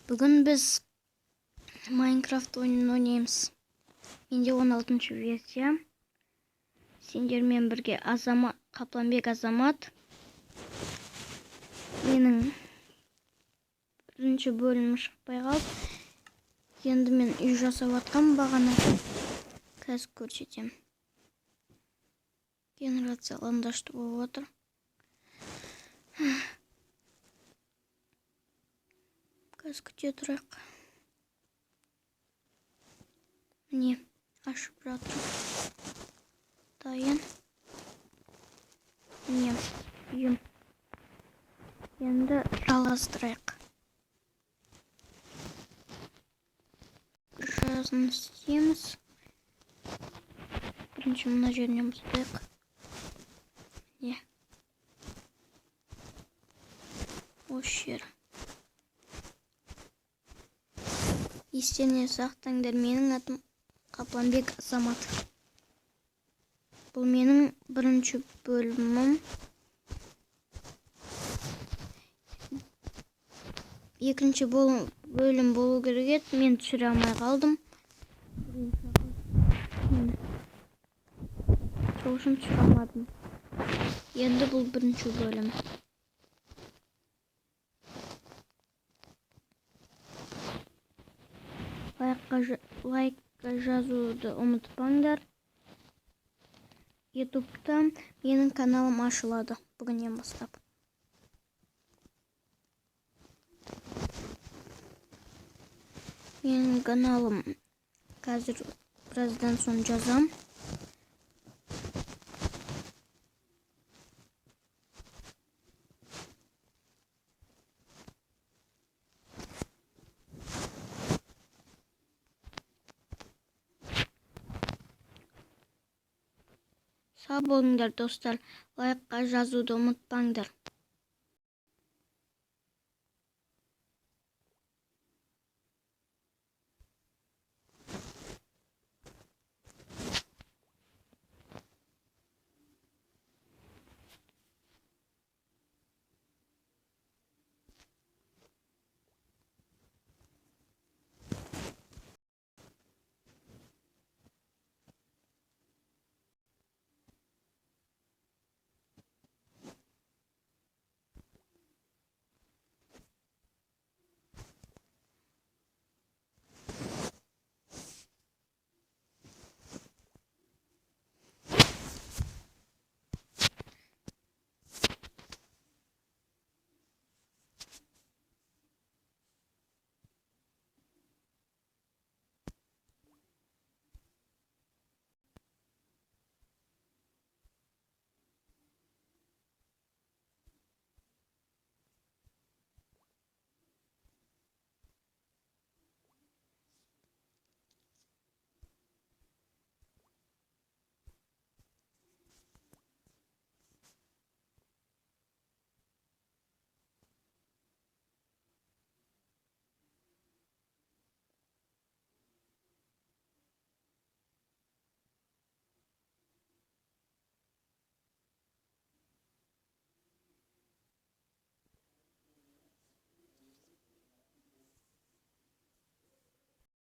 Бүгін біз Майнкрафт ойынын ойнаймыз. Менде 16 версия. Сендермен бірге Қапланбек Азамат. Менің бірінші бөлімім шықпай қалды. Енді мен үй жасап жатқам бағана. Қазір көрсетем. Генерацияландашты болып отыр. Қазір күте тұрайық. Міне, ашып жатыр. Дайын. Міне, үйім. Енді жалғастырайық. Жазын істейміз. Бірінші мына жерінен бастайық. Міне. Осы жер. Естеріңізде сақтаңдар, менің атым Қапланбек Азамат. Бұл менің бірінші бөлімім. Екінші бөлім болу керек еді, мен түсіре алмай қалдым. Сол үшін түсіре алмадым. Енді бұл бірінші бөлім. Лайкқа жазуды ұмытпаңдар. Ютубта менің каналым ашылады бүгіннен бастап. Менің каналым қазір біраздан соң жазам. Сау болыңдар достар, лайкқа жазуды ұмытпаңдар.